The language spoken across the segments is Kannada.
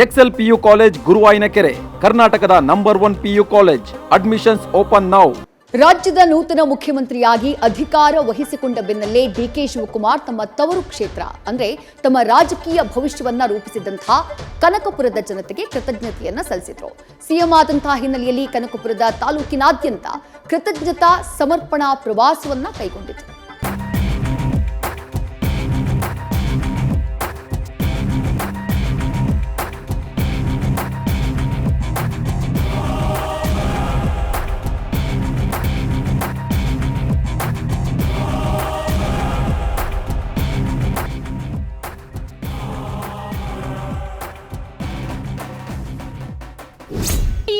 ಎಕ್ಸೆಲ್ ಪಿಯು ಕಾಲೇಜ್ ಗುರುವಾಯಿನಕೆರೆ, ಕರ್ನಾಟಕದ number 1 PU college. Admissions open now. ರಾಜ್ಯದ ನೂತನ ಮುಖ್ಯಮಂತ್ರಿಯಾಗಿ ಅಧಿಕಾರ ವಹಿಸಿಕೊಂಡ ಬೆನ್ನಲ್ಲೇ ಡಿಕೆ ಶಿವಕುಮಾರ್ ತಮ್ಮ ತವರು ಕ್ಷೇತ್ರ ಅಂದ್ರೆ ತಮ್ಮ ರಾಜಕೀಯ ಭವಿಷ್ಯವನ್ನ ರೂಪಿಸಿದಂತಹ ಕನಕಪುರದ ಜನತೆಗೆ ಕೃತಜ್ಞತೆಯನ್ನ ಸಲ್ಲಿಸಿದ್ರು. ಸಿಎಂ ಆದಂತಹ ಹಿನ್ನೆಲೆಯಲ್ಲಿ ಕನಕಪುರದ ತಾಲೂಕಿನಾದ್ಯಂತ ಕೃತಜ್ಞತಾ ಸಮರ್ಪಣಾ ಪ್ರವಾಸವನ್ನ ಕೈಗೊಂಡಿತು.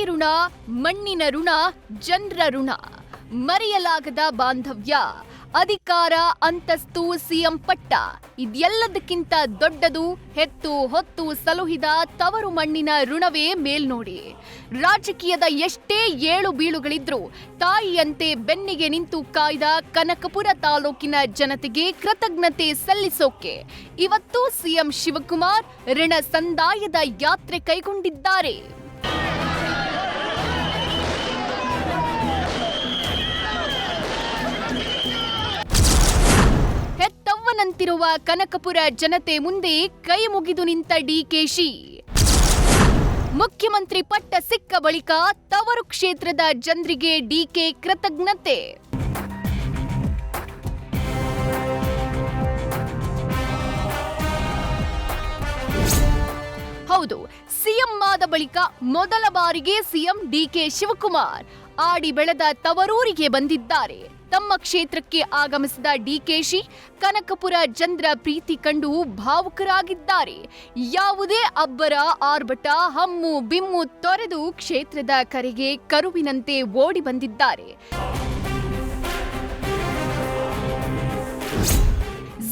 ಋಣ, ಮಣ್ಣಿನ ಋಣ, ಜನರ ಋಣ, ಮರೆಯಲಾಗದ ಬಾಂಧವ್ಯ, ಅಧಿಕಾರ, ಅಂತಸ್ತು, ಸಿಎಂ ಪಟ್ಟ, ಇದೆಲ್ಲದಕ್ಕಿಂತ ದೊಡ್ಡದು ಹೆತ್ತು ಹೊತ್ತು ಸಲುಹಿದ ತವರು ಮಣ್ಣಿನ ಋಣವೇ ಮೇಲ್ನೋಡಿ. ರಾಜಕೀಯದ ಎಷ್ಟೇ ಏಳು ಬೀಳುಗಳಿದ್ರೂ ತಾಯಿಯಂತೆ ಬೆನ್ನಿಗೆ ನಿಂತು ಕಾಯ್ದ ಕನಕಪುರ ತಾಲೂಕಿನ ಜನತೆಗೆ ಕೃತಜ್ಞತೆ ಸಲ್ಲಿಸೋಕೆ ಇವತ್ತು ಸಿಎಂ ಶಿವಕುಮಾರ್ ಋಣ ಸಂದಾಯದ ಯಾತ್ರೆ ಕೈಗೊಂಡಿದ್ದಾರೆ. ಹೆತ್ತವ್ವನಂತಿರುವ ಕನಕಪುರ ಜನತೆ ಮುಂದೆ ಕೈ ಮುಗಿದು ನಿಂತ ಡಿಕೆಶಿ. ಮುಖ್ಯಮಂತ್ರಿ ಪಟ್ಟ ಸಿಕ್ಕ ಬಳಿಕ ತವರು ಕ್ಷೇತ್ರದ ಜನರಿಗೆ ಡಿಕೆ ಕೃತಜ್ಞತೆ. ಹೌದು, ಸಿಎಂ ಆದ ಬಳಿಕ ಮೊದಲ ಬಾರಿಗೆ ಸಿಎಂ ಡಿಕೆ ಶಿವಕುಮಾರ್ ಆಡಿ ಬೆಳೆದ ತವರೂರಿಗೆ ಬಂದಿದ್ದಾರೆ. ತಮ್ಮ ಕ್ಷೇತ್ರಕ್ಕೆ ಆಗಮಿಸಿದ ಡಿಕೆಶಿ ಕನಕಪುರ ಜನರ ಪ್ರೀತಿ ಕಂಡು ಭಾವುಕರಾಗಿದ್ದಾರೆ. ಯಾವುದೇ ಅಬ್ಬರ ಆರ್ಭಟ ಹಮ್ಮು ಬಿಮ್ಮು ತೊರೆದು ಕ್ಷೇತ್ರದ ಕರೆಗೆ ಕರುವಿನಂತೆ ಓಡಿ ಬಂದಿದ್ದಾರೆ.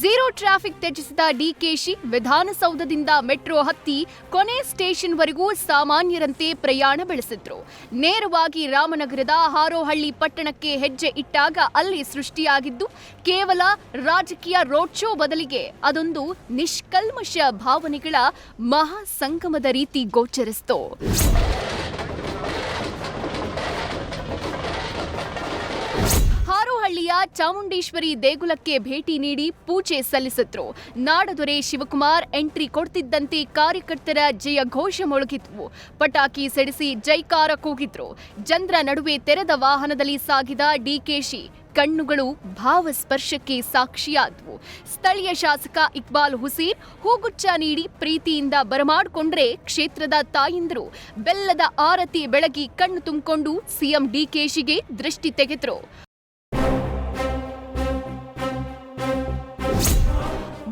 ಝೀರೋ ಟ್ರಾಫಿಕ್ ತ್ಯಜಿಸಿದ ಡಿಕೆಶಿ ವಿಧಾನಸೌಧದಿಂದ ಮೆಟ್ರೋ ಹತ್ತಿ ಕೊನೆ ಸ್ಟೇಷನ್ವರೆಗೂ ಸಾಮಾನ್ಯರಂತೆ ಪ್ರಯಾಣ ಬೆಳೆಸಿದ್ರು. ನೇರವಾಗಿ ರಾಮನಗರದ ಹಾರೋಹಳ್ಳಿ ಪಟ್ಟಣಕ್ಕೆ ಹೆಜ್ಜೆ ಇಟ್ಟಾಗ ಅಲ್ಲಿ ಸೃಷ್ಟಿಯಾಗಿದ್ದು ಕೇವಲ ರಾಜಕೀಯ ರೋಡ್ ಶೋ ಬದಲಿಗೆ ಅದೊಂದು ನಿಷ್ಕಲ್ಮಶ ಭಾವನೆಗಳ ಮಹಾ ಸಂಗಮದ ರೀತಿ ಗೋಚರಿಸಿತು. ಹಾರೋಹಳ್ಳಿಯ ಚಾಮುಂಡೇಶ್ವರಿ ದೇಗುಲಕ್ಕೆ ಭೇಟಿ ನೀಡಿ ಪೂಜೆ ಸಲ್ಲಿಸಿದ್ರು. ನಾಡದೊರೆ ಶಿವಕುಮಾರ್ ಎಂಟ್ರಿ ಕೊಡ್ತಿದ್ದಂತೆ ಕಾರ್ಯಕರ್ತರ ಜಯ ಘೋಷ ಮೊಳಗಿದ್ವು. ಪಟಾಕಿ ಸಿಡಿಸಿ ಜೈಕಾರ ಕೂಗಿದ್ರು. ಜನರ ನಡುವೆ ತೆರೆದ ವಾಹನದಲ್ಲಿ ಸಾಗಿದ ಡಿಕೆಶಿ ಕಣ್ಣುಗಳು ಭಾವಸ್ಪರ್ಶಕ್ಕೆ ಸಾಕ್ಷಿಯಾದವು. ಸ್ಥಳೀಯ ಶಾಸಕ ಇಕ್ಬಾಲ್ ಹುಸೇನ್ ಹೂಗುಚ್ಛ ನೀಡಿ ಪ್ರೀತಿಯಿಂದ ಬರಮಾಡಿಕೊಂಡ್ರೆ ಕ್ಷೇತ್ರದ ತಾಯಂದಿರು ಬೆಲ್ಲದ ಆರತಿ ಬೆಳಗಿ ಕಣ್ಣು ತುಂಬಿಕೊಂಡು ಸಿಎಂ ಡಿಕೆಶಿಗೆ ದೃಷ್ಟಿ ತೆಗೆದ್ರು.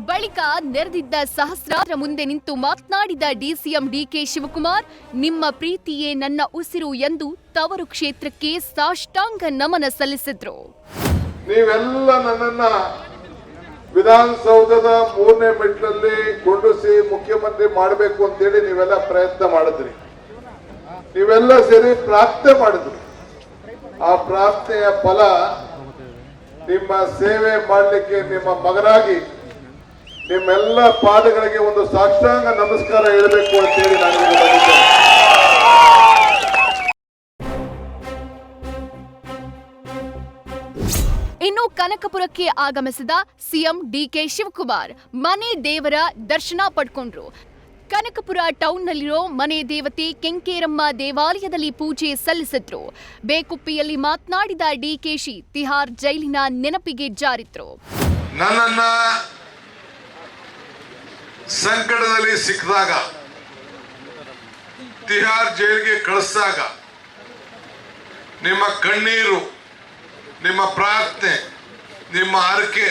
ಬಳಿಕ ನೆರೆದಿದ್ದ ಸಹಸ್ರಾರ ಮುಂದೆ ನಿಂತು ಮಾತನಾಡಿದ ಡಿಸಿಎಂ ಡಿಕೆ ಶಿವಕುಮಾರ್, ನಿಮ್ಮ ಪ್ರೀತಿಯೇ ನನ್ನ ಉಸಿರು ಎಂದು ತವರು ಕ್ಷೇತ್ರಕ್ಕೆ ಸಾಷ್ಟಾಂಗ ನಮನ ಸಲ್ಲಿಸಿದ್ರು. ನೀವೆಲ್ಲ ನನ್ನನ್ನ ವಿಧಾನಸೌಧದ 3ನೇ ಮೆಟ್ಲಲ್ಲಿ ಕೊಂಡೊಸಿ ಮುಖ್ಯಮಂತ್ರಿ ಮಾಡಬೇಕು ಅಂತೇಳಿ ನೀವೆಲ್ಲ ಪ್ರಯತ್ನ ಮಾಡಿದ್ರಿ. ನೀವೆಲ್ಲ ಸೇರಿ ಪ್ರಾರ್ಥನೆ ಮಾಡಿದ್ರಿ. ಆ ಪ್ರಾರ್ಥನೆಯ ಫಲ ನಿಮ್ಮ ಸೇವೆ ಮಾಡಲಿಕ್ಕೆ ನಿಮ್ಮ ಮಗನಾಗಿ ನಿಮ್ಮೆಲ್ಲ ಪಾದಗಳಿಗೆ ಒಂದು ಸಾಷ್ಟಾಂಗ ನಮಸ್ಕಾರ ಹೇಳಬೇಕು ಅಂತೇಳಿ ನಾನು ಬಂದಿದ್ದೇನೆ. ಇನ್ನು ಕನಕಪುರಕ್ಕೆ ಆಗಮಿಸಿದ ಸಿಎಂ ಡಿಕೆ ಶಿವಕುಮಾರ್ ಮನೆ ದೇವರ ದರ್ಶನ ಪಡ್ಕೊಂಡ್ರು. ಕನಕಪುರ ಟೌನ್ನಲ್ಲಿರೋ ಮನೆ ದೇವತೆ ಕೆಂಕೇರಮ್ಮ ದೇವಾಲಯದಲ್ಲಿ ಪೂಜೆ ಸಲ್ಲಿಸಿದ್ರು. ಬೇಕುಪ್ಪಿಯಲ್ಲಿ ಮಾತನಾಡಿದ ಡಿಕೆಶಿ ತಿಹಾರ್ ಜೈಲಿನ ನೆನಪಿಗೆ ಜಾರಿದ್ರು. ನನ್ನನ್ನ ಸಂಕಟದಲ್ಲಿ ಸಿಕ್ಕಿದಾಗ, ತಿಹಾರ್ ಜೈಲಿಗೆ ಕಳಿಸಿದಾಗ ನಿಮ್ಮ ಕಣ್ಣೀರು, ನಿಮ್ಮ ಪ್ರಾರ್ಥನೆ, ನಿಮ್ಮ ಹರಕೆ,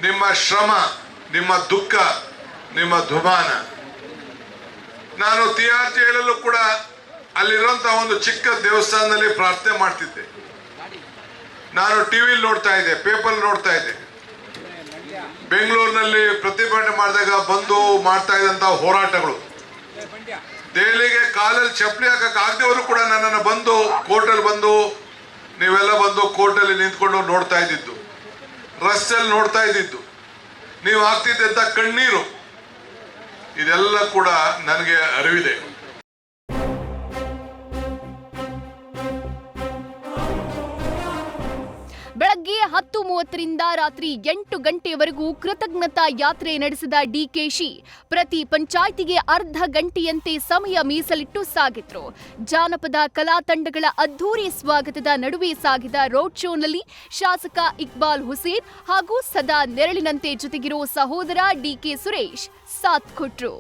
ನಿಮ್ಮ ಶ್ರಮ, ನಿಮ್ಮ ದುಃಖ, ನಿಮ್ಮ ದುಮಾನ. ನಾನು ತಿಹಾರ್ ಜೈಲಲ್ಲೂ ಕೂಡ ಅಲ್ಲಿರುವಂತಹ ಒಂದು ಚಿಕ್ಕ ದೇವಸ್ಥಾನದಲ್ಲಿ ಪ್ರಾರ್ಥನೆ ಮಾಡ್ತಿದ್ದೆ. ನಾನು ಟಿವಿಲಿ ನೋಡ್ತಾ ಇದ್ದೆ, ಪೇಪರ್ ನೋಡ್ತಾ ಇದ್ದೆ. ಬೆಂಗಳೂರಿನಲ್ಲಿ ಪ್ರತಿಭಟನೆ ಮಾಡಿದಾಗ ಬಂದು ಮಾಡ್ತಾ ಇದ್ದಂತಹ ಹೋರಾಟಗಳು, ದೆಹಲಿಗೆ ಕಾಲಲ್ಲಿ ಚಪ್ಪಲಿ ಹಾಕಕ್ ಆಗದವರು ಕೂಡ ನನ್ನನ್ನು ಬಂದು ಕೋರ್ಟಲ್ಲಿ ಬಂದು ನೀವೆಲ್ಲ ಬಂದು ಕೋರ್ಟಲ್ಲಿ ನಿಂತ್ಕೊಂಡು ನೋಡ್ತಾ ಇದ್ದಿದ್ದು, ರಸ್ತೆಯಲ್ಲಿ ನೋಡ್ತಾ ಇದ್ದಿದ್ದು, ನೀವು ಆಗ್ತಿದ್ದಂತ ಕಣ್ಣೀರು, ಇದೆಲ್ಲ ಕೂಡ ನನಗೆ ಅರಿವಿದೆ. ಬೆಳಗ್ಗೆ 10:30ರಿಂದ ರಾತ್ರಿ 8 ಗಂಟೆಯವರೆಗೂ ಕೃತಜ್ಞತಾ ಯಾತ್ರೆ ನಡೆಸಿದ ಡಿಕೆಶಿ ಪ್ರತಿ ಪಂಚಾಯ್ತಿಗೆ ಅರ್ಧ ಗಂಟೆಯಂತೆ ಸಮಯ ಮೀಸಲಿಟ್ಟು ಸಾಗಿದ್ರು. ಜಾನಪದ ಕಲಾ ತಂಡಗಳ ಅದ್ಧೂರಿ ಸ್ವಾಗತದ ನಡುವೆ ಸಾಗಿದ ರೋಡ್ ಶೋನಲ್ಲಿ ಶಾಸಕ ಇಕ್ಬಾಲ್ ಹುಸೇನ್ ಹಾಗೂ ಸದಾ ನೆರಳಿನಂತೆ ಜೊತೆಗಿರೋ ಸಹೋದರ ಡಿಕೆ ಸುರೇಶ್ ಸಾಥ್ ಕೊಟ್ರು.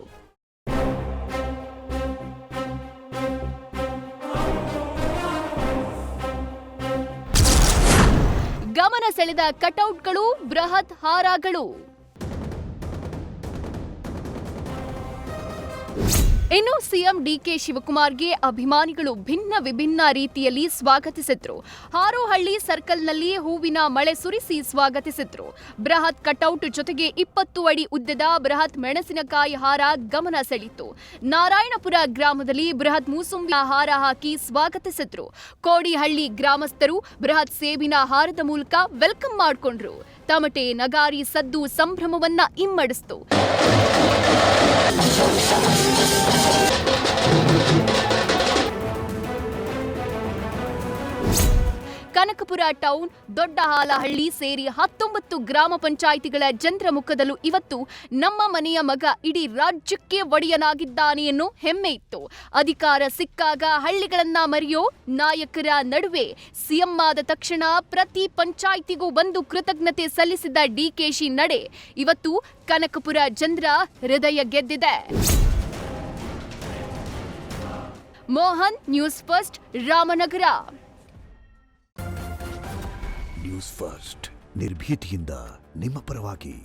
ಗಮನ ಸೆಳೆದ ಕಟೌಟ್ಗಳು, ಬೃಹತ್ ಹಾರಗಳು. ಇನ್ನು ಸಿಎಂ ಡಿಕೆ ಶಿವಕುಮಾರ್ಗೆ ಅಭಿಮಾನಿಗಳು ಭಿನ್ನ ವಿಭಿನ್ನ ರೀತಿಯಲ್ಲಿ ಸ್ವಾಗತಿಸಿದ್ರು. ಹಾರೋಹಳ್ಳಿ ಸರ್ಕಲ್ನಲ್ಲಿ ಹೂವಿನ ಮಳೆ ಸುರಿಸಿ ಸ್ವಾಗತಿಸಿದ್ರು. ಬೃಹತ್ ಕಟೌಟ್ ಜೊತೆಗೆ 20 ಅಡಿ ಉದ್ದದ ಬೃಹತ್ ಮೆಣಸಿನಕಾಯಿ ಹಾರ ಗಮನ ಸೆಳೀತು. ನಾರಾಯಣಪುರ ಗ್ರಾಮದಲ್ಲಿ ಬೃಹತ್ ಮೂಸುಂಬಿ ಹಾರ ಹಾಕಿ ಸ್ವಾಗತಿಸಿದ್ರು. ಕೋಡಿಹಳ್ಳಿ ಗ್ರಾಮಸ್ಥರು ಬೃಹತ್ ಸೇಬಿನ ಹಾರದ ಮೂಲಕ ವೆಲ್ಕಮ್ ಮಾಡಿಕೊಂಡ್ರು. ತಮಟೆ, ನಗಾರಿ ಸದ್ದು ಸಂಭ್ರಮವನ್ನ ಇಮ್ಮಡಿಸಿತು. ಕನಕಪುರ ಟೌನ್, ದೊಡ್ಡ ಹಾಲಹಳ್ಳಿ ಸೇರಿ 19 ಗ್ರಾಮ ಪಂಚಾಯಿತಿಗಳ ಜನರ ಮುಖದಲ್ಲೂ ಇವತ್ತು ನಮ್ಮ ಮನೆಯ ಮಗ ಇಡೀ ರಾಜ್ಯಕ್ಕೆ ಒಡೆಯನಾಗಿದ್ದಾನೆ ಎನ್ನೋ ಹೆಮ್ಮೆ ಇತ್ತು. ಅಧಿಕಾರ ಸಿಕ್ಕಾಗ ಹಳ್ಳಿಗಳನ್ನ ಮರೆಯೋ ನಾಯಕರ ನಡುವೆ ಸಿಎಂ ಆದ ತಕ್ಷಣ ಪ್ರತಿ ಪಂಚಾಯಿತಿಗೂ ಬಂದು ಕೃತಜ್ಞತೆ ಸಲ್ಲಿಸಿದ ಡಿಕೆಶಿ ನಡೆ ಇವತ್ತು ಕನಕಪುರ ಜನರ ಹೃದಯ ಗೆದ್ದಿದೆ. Mohan, news first, Ramanagara. News first ನಿರ್ಭೀತಿಯಿಂದ ನಿಮ್ಮ ಪರವಾಗಿ.